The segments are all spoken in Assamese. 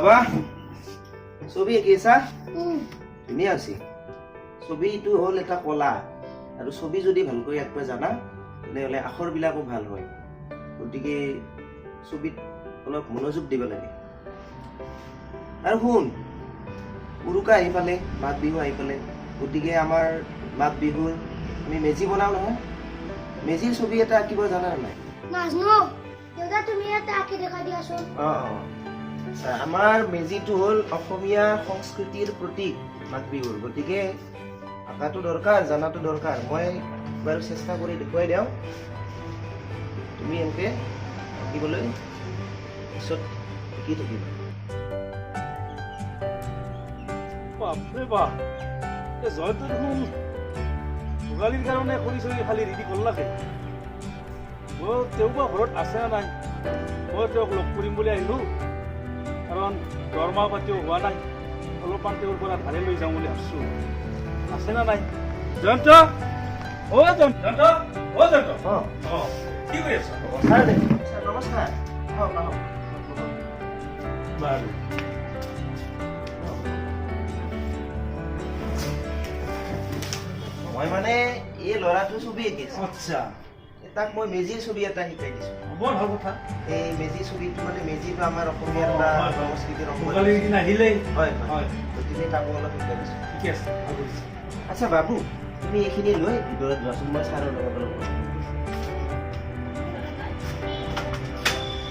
বাবা ছবি আঁকিছা ধুনীয়া আছে ছবিটো হ'ল এটা কলা আৰু ছবি যদি ভালকৈ আঁকিব জানা তেনেহ'লে আখৰবিলাকো ভাল হয় গতিকে ছবিত অলপ মনোযোগ দিব লাগে আৰু শুন উৰুকা আহি পালে মাঘ বিহু আহি পালে গতিকে আমাৰ মাঘ বিহুৰ আমি মেজি বনাওঁ নহয় মেজিৰ ছবি এটা আঁকিব জানা নাই নাজনো দেউতা তুমি এটা আঁকি দেখা দিয়াচোন আমাৰ মেজিটো হ'ল অসমীয়া সংস্কৃতিৰ প্ৰতীক মাঘ বিহুৰ গতিকে আঁকাটো দৰকাৰ জানাটো দৰকাৰ মই বাৰু চেষ্টা কৰি দেখুৱাই দিওঁ তুমি এনেকৈ আঁকিবলৈ পিছত শিকি থাকিবা বাপৰে বাপ জয়টো দেখোন ভোগালীৰ কাৰণে খৰি চৰি খালি ৰেডি কৰলাকে তেওঁ বা ঘৰত আছে নে নাই মই তেওঁক লগ কৰিম বুলি আহিলোঁ কাৰণ দৰমহা পাতিও হোৱা নাই অলপমান তেওঁৰ পৰা ধাৰে লৈ যাওঁ বুলি ভাবিছোঁ আছে নে নাই জয়ন্ত জয়ন্ত কি কৰি আছা নমস্কাৰ বাৰু মই মানে এই ল'ৰাটো ছবি আঁকিছো আচ্ছা তাক মই মেজিৰ ছবি এটা শিকাই দিছো বৰ ভাল কথা এই মেজি ছবিটো মানে মেজিটো আমাৰ অসমীয়াৰ এটা সংস্কৃতিৰ ভোগালীৰ দিন আহিলেই হয় হয় গতিকে তাকো অলপ শিকাই দিছো ঠিকে আছে ভাল কৰিছে আচ্ছা বাবু তুমি এইখিনি লৈ ভিতৰত যোৱাচোন মই ছাৰৰ লগত অলপ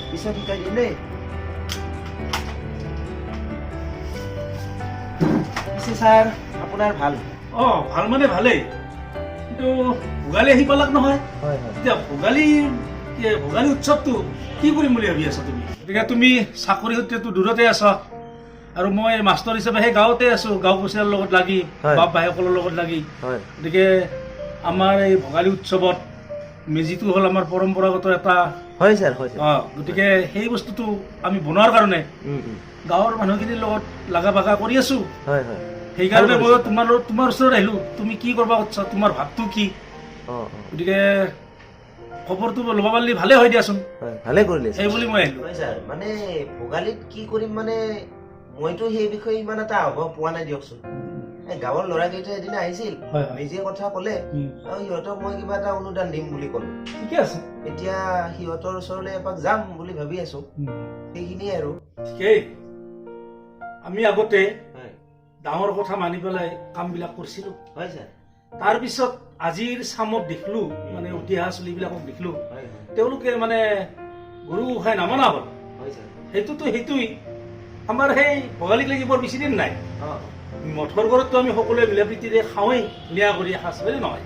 পিছত শিকাই দিম দেই পিছে ছাৰ আপোনাৰ ভাল ভাল মানে ভালেই কিন্তু ভোগালী আহি পালাক নহয় হয় হয় এতিয়া ভোগালী উৎসৱটো কি কৰিম বুলি ভাবি আছা তুমি গতিকে তুমি চাকৰি সূত্ৰেতো দূৰতে আছা আৰু মই মাষ্টৰ হিচাপে সেই গাঁৱতে আছো গাঁও পঞ্চায়তৰ লগত লাগি বাপ ভাইসকলৰ লগত লাগি গতিকে আমাৰ এই ভোগালী উৎসৱত মেজিটো হ'ল আমাৰ পৰম্পৰাগত এটা হয় ছাৰ হয় গতিকে সেই বস্তুটো আমি বনোৱাৰ কাৰণে গাঁৱৰ মানুহখিনিৰ লগত লাগা ভাগা কৰি আছো হয় হয় সেইকাৰণে মই তোমাৰ ওচৰত আহিলো তুমি কি কৰিব খুজিছা তোমাৰ ভাৱটো কি গতিকে খবৰটো ল'ব পাৰিলে ভালে হয় দিয়াচোন ভালে কৰিলে সেই বুলি মই আহিলো হয় ছাৰ মানে ভোগালীত কি কৰিম মানে মইতো সেই বিষয়ে ইমান এটা আভাৱ পোৱা নাই দিয়কচোন এই গাঁৱৰ ল'ৰাকেইটা এদিন আহিছিল মেজিৰ কথা ক'লে আৰু সিহঁতক মই কিবা এটা অনুদান দিম বুলি ক'লো ঠিকে আছে এতিয়া সিহঁতৰ ওচৰলৈ এপাক যাম বুলি ভাবি আছো সেইখিনিয়ে আৰু ঠিকেই আমি আগতে ডাঙৰ কথা মানি পেলাই কামবিলাক কৰিছিলো হয় ছাৰ তাৰপিছত আজিৰ চামত দেখিলো মানে উঠি অহা চলিবিলাকক দেখিলো তেওঁলোকে মানে গৰু গোসাঁই নামনা হ'ল সেইটোৱেই আমাৰ সেই ভোগালীক লাগি বৰ বেছি দিন নাই মঠৰ ঘৰততো আমি সকলোৱে মিলা প্ৰীতিৰে খাওঁৱেই ধুনীয়া কৰি এসাঁজ হয়নে নহয়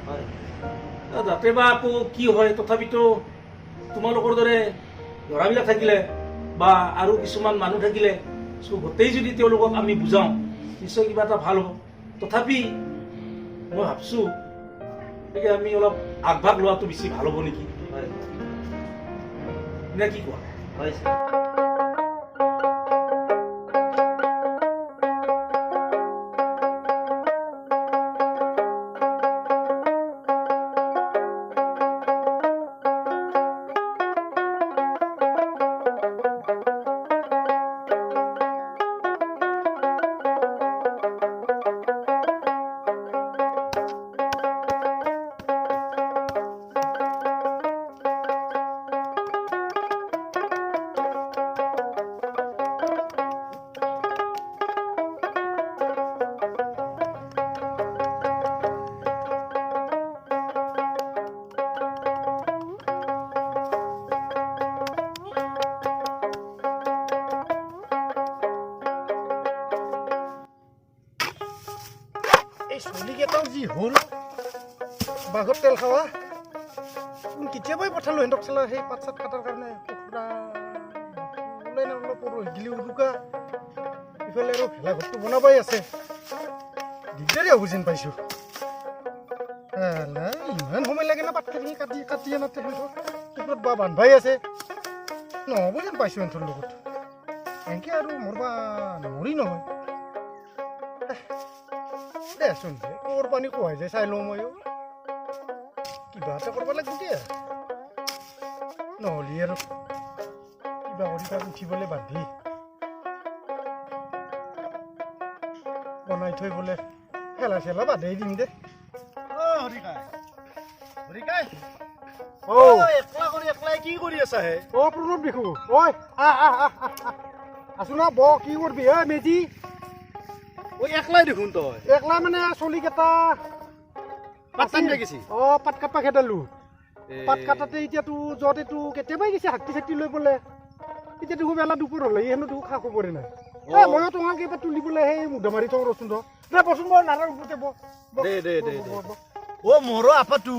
যাতে বা আকৌ কি হয় তথাপিতো তোমালোকৰ দৰে ল'ৰাবিলাক থাকিলে বা আৰু কিছুমান মানুহ থাকিলে গোটেই যদি তেওঁলোকক আমি বুজাওঁ নিশ্চয় কিবা এটা ভাল হ'ব তথাপি মই ভাবছো গতিকে আমি অলপ আগভাগ লোৱাটো বেছি ভাল হ'ব নেকি নে কি কোৱা হয় ছাৰ চলিকেইটাও যি হ'ল বাঘৰ তেল খাৱা কেতিয়াবাই পঠালোঁ সিহঁতক চালা সেই পাত চাত কাটাৰ কাৰণে কুকুৰা ওলাই না অলপ গিলি উৰুকা ইফালে আৰু ভেলাঘৰটো বনাবাই আছে দিগদাৰী হ'ব যেন পাইছোঁ ইমান সময় লাগে না পাতখিনি কাটি কাটি আনাতে সিহঁতক বা বান্ধাই আছে নহ'ব যেন পাইছোঁ সিহঁতৰ লগত এনেকৈ আৰু মোৰ বা নৰি নহয় দেচোন কোৰ পানী কোৱাই যায় চাই লওঁ ময়ো কিবা এটা কৰিব লাগিব দিয়া নহ'লে আৰু কিবা কৰি তাক উঠিবলৈ বান্ধি বনাই থৈ বোলে খেলা চেলা বাদেই দিম দে প্ৰণৱ দেখো ঐ আছো না ব কি কৰবি হে মেজি একলাই দেখোন তই একলা মানে চলি কেইটা পাত টানি লাগিছি পাত কাটবা খেদালো পাত কাটাতে এতিয়াতো য'ত এইটো কেতিয়াবাই গৈছে হাতী চাতি লৈ বোলে এতিয়াতো খুব এলা দুপৰ হ'লে হেনো খা খবৰে নাই ময়ো তোমাক এইবাৰ তুলিবলৈ সেই মুধা মাৰি থওঁ ৰচোন দে বচোন বৰ নালাৰ ওপৰতে মোৰো আপাটো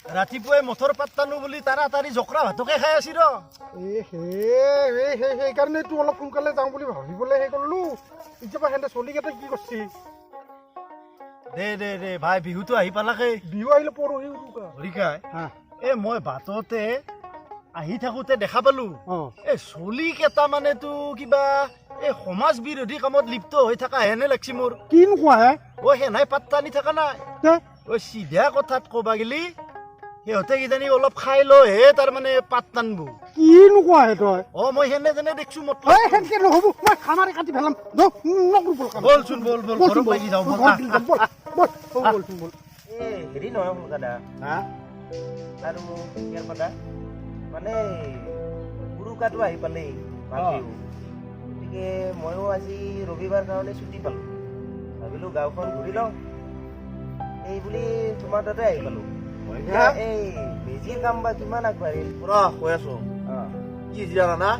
ৰাতিপুৱাই মথৰ পাত টানো বুলি তাড়াতাড়ি জকৰা ভাতকে খাই আছি ৰ সেইকাৰণে তো অলপ সোনকালে যাওঁ বুলি ভাবিবলৈ সেই কৰিলো এতিয়া সেহেঁতে চলিকেইটা কি কৰছি দে ভাই বিহুটো আহি পালাকে বিহু আহিলে পৰহি হৰিকাই মই বাটতে আহি থাকোতে দেখা পালো চলি কেইটা মানেতো কিবা এই সমাজ বিৰোধী কামত লিপ্ত হৈ থকা হেনে লাগছি মোৰ কিনো কোৱা হে সেনাই পাত টানি থকা নাই চিধা কথাত কবা গেলি সিহঁতে কিজানি অলপ খাই লৈহে তাৰমানে পাত টানবো কিনো কোৱা হে তই মই সেনে যেনে দেখছো সেনেকে নহ'ব মই খামাৰে কাটি পেলাম বলচোন বল ঘৰত লাগি যাওঁ হেৰি নহয় কলকাতা আৰু ইয়াৰ পৰা মানে উৰুকাটো আহি পালেই গতিকে ময়ো আজি ৰবিবাৰ কাৰণে ছুটি পালোঁ ভাবিলোঁ গাঁওখন ঘূৰি লওঁ এই বুলি তোমাৰ তাতে আহি পালোঁ এই মেজিৰ কাম বা কিমান আগবাঢ়িল পুৰা কৈ আছো কি জানা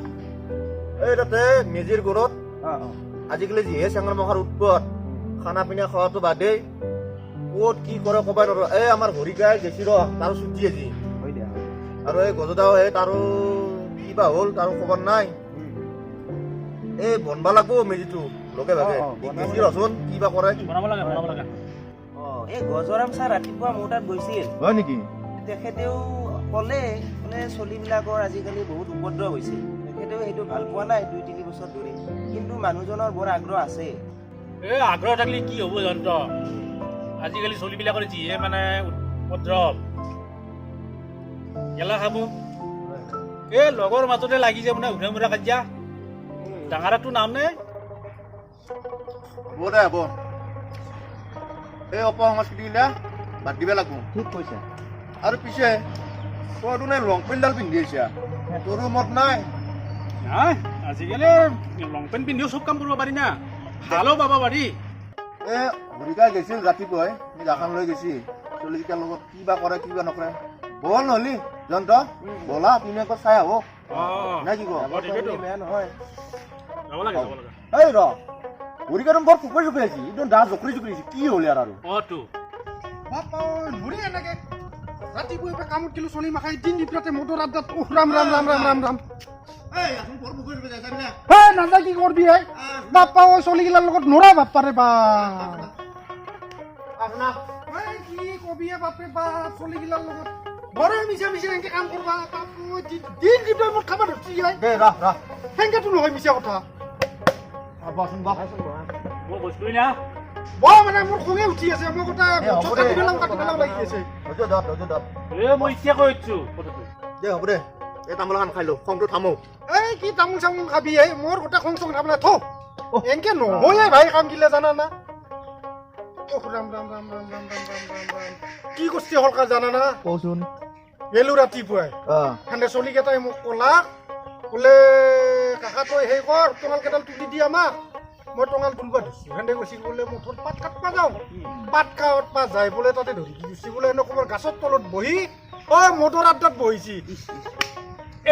এই তাতে মেজিৰ ঘৰত আজিকালি যিহে চেঙাৰ মখাৰ উৎপত খানা পিনা খোৱাটো বাদেই ক'ত কি কৰে ক'বাই নোৱাৰো এই আমাৰ হৰিকাই গেছি ৰ তাৰো ছুটি আজি আৰু এই গজদাও তাৰো কিবা হ'ল তাৰো খবৰ নাই এই বনবা লাগব মেজিটো লগে ভাগে মেজি ৰচোন কিবা কৰে এই গজৰাম ছাৰ ৰাতিপুৱা মোৰ তাত গৈছিল হয় নেকি তেখেতেও ক'লে চলিবিলাকৰ আজিকালি বহুত উপদ্ৰৱ হৈছে তেখেতেও সেইটো ভাল পোৱা নাই 2-3 বছৰ ধৰি কিন্তু মানুহজনৰ বৰ আগ্ৰহ আছে এই আগ্ৰহ থাকিলে কি হ'ব যন্ত্ৰ আজিকালি চলিবিলাকৰ যিহে মানে উপদ্ৰৱ গেলা খাব এই লগৰ মাজতে লাগি যাব না উধা মুধা কাজিয়া ডাঙৰাটো নাম নে হ'ব দে হ'ব এই অপসংস্কৃতিগিলা বাদ দিব লাগব ঠিক কৈছে আৰু পিছে তইতো নে লং পেণ্টডাল পিন্ধি আহিছা তোৰো মত নাই নাই আজিকালি লং পেণ্ট পিন্ধিও চব কাম কৰিব পাৰি না ভালো পাব পাৰি এই হৰিকা গৈছিল ৰাতিপুৱাই জাখান লৈ গৈছি চলিকেইটাৰ লগত কিবা কৰে কিবা নকৰে বল নহলি যন্ত্ৰ বলা তুমি একবাৰ চাই আহক নাই কি বেয়া নহয় এই ৰ হৰিকাটো বৰ পুকুৰি চুকুৰি আহিছে একদম দা জকৰি চুকুৰি আহিছে কি হ'ল ইয়াৰ আৰু নৰি এনেকে ৰাতিপুৱা কামত গেলো চলি মাখাই দিন দিপৰাতে মটৰ আড্ডাত ৰাম ৰাম ৰাম ৰাম ৰাম ৰাম নাযায় কি কৰবি হে বাপ্পা ঐ চলিগিলাৰ লগত নৰা বাপ্পাৰে বা কি কবি হে বাপৰে বাপ চলিগিলাৰ লগত বৰে মিছা মিছা এনেকে কাম কৰবা দিন দিপৰা মোক খাব ধৰছি সেনেকেতো নহয় মিছা কথা মানে মোৰ খঙে উঠি আছে মই কথা কাটি পেলাম লাগি আছে মই এতিয়া কৈ আছো কথাটো দে হ'ব দে এই তামোল খান খাই লো খংটো থামো এই কি তামোল চামোল খাবি হে মোৰ গোটেই খং চং খাবলে থ এনেকে নহয় ভাই কাম গিলে জানা না ৰাম ৰাম ৰাম ৰাম ৰাম ৰাম ৰাম ৰাম ৰাম কি কৰিছে হলকা জানা না কচোন গেলো ৰাতিপুৱাই সেনে চলি কেইটাই মোক ক'লা বোলে কাকা তই সেই কৰ টঙাল কেইডাল তুলি দি আমাক মই টঙাল তুলবা দিছোঁ সেনে কৈছি বোলে মুঠত পাত কাটবা যাওঁ পাত কাটবা যাই বোলে তাতে ধৰি গৈছি বোলে এনেকুৱা গাছৰ তলত বহি মটৰ আড্ডাত বহিছি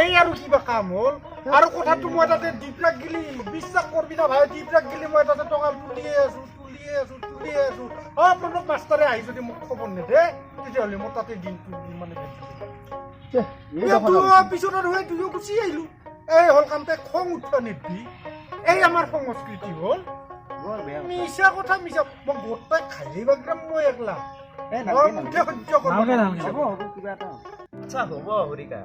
এই আৰু কিবা কাম হ'ল আৰু কথাটো মই তাতে দীপৰাক গিলি বিশ্বাস কৰবি না ভাই দীপৰাক গিলি মই তাতে টঙাল তুলিয়ে আছো প্ৰণৱ মাষ্টাৰে আহি যদি মোক খবৰ নেদে তেতিয়াহ'লে মই তাতে দিনটো মানে পিছত আৰু সেই দুয়ো গুচি আহিলো এই হ'ল কামতে খং উঠবা নিদিবি এই আমাৰ সংস্কৃতি হ'ল মিছা কথা মিছা মই গোটাই খাই বাগ্ৰাম মই একলা আচ্ছা হ'ব হৰিকা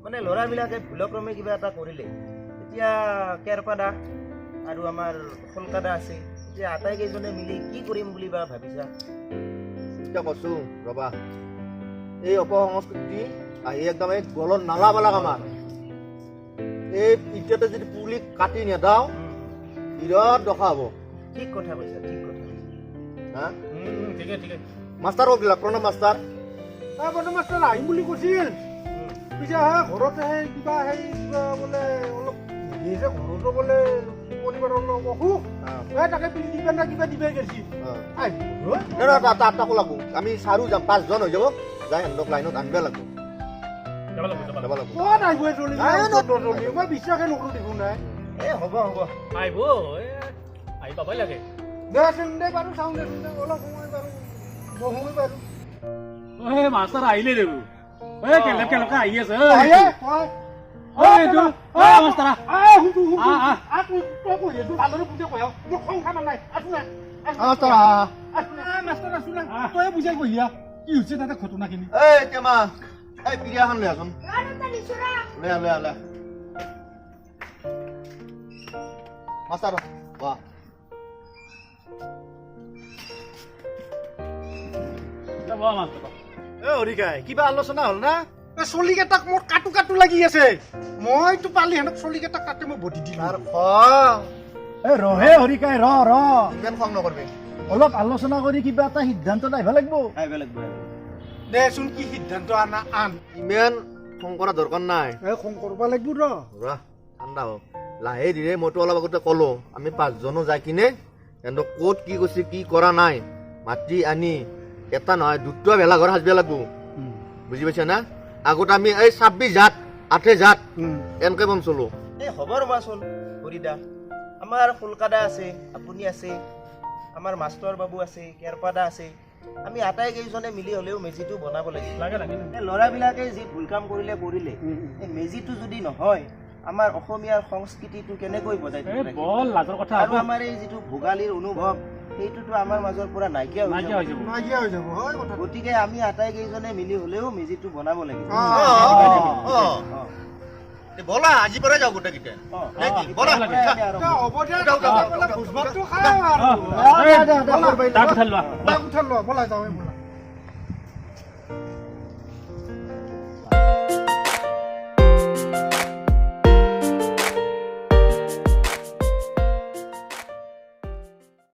মানে ল'ৰাবিলাকে ভুলক্ৰমে কিবা এটা কৰিলে এতিয়া কেৰপাদা আৰু আমাৰ কলকাতা আছে এতিয়া আটাইকেইজনে মিলি কি কৰিম বুলি বা ভাবিছা এতিয়া কৈছো ৰবা এই অপসংস্কৃতি আহি একদম এই গলত নালাবালাক আমাৰ এই এতিয়াতে যদি পুলি কাটি নেদাও বিৰাট দখা হ'ব ঠিক কথা কৈছা ঠিক কথা কৈছা হা ঠিকে ঠিকে মাষ্টাৰ বিলাক প্ৰণৱ মাষ্টাৰ বৰ্তমান মাষ্টাৰ আহিম বুলি কৈছিল পিছে ঘৰত সেই কিবা বোলে অলপ হেৰি আছে ঘৰতো বোলে পৰিবাৰৰ অলপ অসুখ তাকে পিন্ধি কিবা দিবে গেছি তাকো লাগব আমি চাৰো যাম 5 জন হৈ যাব যাই সিহঁতক লাইনত আনিব লাগব যাব লাগিব যাব যাব লাগব ক'ত আহিব চলি মই বিশ্বাসে নকৰো দেখোন নাই হ'ব আহিব আহি পাবই লাগে দেচোন দে বাৰু চাওঁ দেচোন দে অলপ সময় বাৰু সময় বাৰু মাষ্টাৰ আহিলে দেবো কেনেকে আহি আছে তই বুজাই বহিয়া কি হৈছে তাতে ঘটনাখিনি এই টেমা এই পিৰিয়াখন লৈ আছোন লৈ মাষ্টাৰ বাহ হৰিকাই কিবা আলোচনা হ'ল না চলিকেইটাক মোৰ কাটো লাগি আছে মইতো পালি হেনক চলিকেইটাক কাটি মই বটি দিম ৰহে হৰিকাই ৰ ইমান খং নকৰবি অলপ আলোচনা কৰি কিবা এটা সিদ্ধান্ত আহিব লাগিব আহিব লাগিব দেচোন কি সিদ্ধান্ত আনা আন ইমান খং কৰা দৰকাৰ নাই খং কৰিব লাগিব ৰ ৰা ঠাণ্ডা হ লাহে ধীৰে মইতো অলপ আগতে ক'লো আমি 5 জনো যাই কিনে সিহঁতক ক'ত কি কৈছে কি কৰা নাই মাটি আনি এটা নহয় দুটা ভেলাঘৰ সাজিব লাগিব বুজি পাইছা না আগত আমি এই 26 জাত 8 জাত এনেকে বম চলো এই হ'ব ৰবাচোন হৰিদা আমাৰ ফুলকাদা আছে আপুনি আছে আমাৰ মাষ্টৰ বাবু আছে কেৰপাদা আছে আমি আটাইকেইজনে মিলি হ'লেও মেজিটো বনাব লাগিব লাগে লাগে এই ল'ৰাবিলাকে যি ভুল কাম কৰিলে এই মেজিটো যদি নহয় আমাৰ অসমীয়াৰ সংস্কৃতিটো কেনেকৈ বজাই থাকিব বৰ লাজৰ কথা আৰু আমাৰ এই যিটো ভোগালীৰ অনুভৱ সেইটোতো আমাৰ মাজৰ পৰা নাইকিয়া হৈ যাব নাইকিয়া হৈ যাব হয় কথা গতিকে আমি আটাইকেইজনে মিলি হ'লেও মেজিটো বনাব লাগিব বলা আজি পৰাই যাওঁ গোটেইকেইটা বলা আমি আৰম্ভ হ'ব দে ভোজ ভাতটো খাওঁ আৰু তাক উঠাই লোৱা উঠাল ল বলা যাওঁ বলা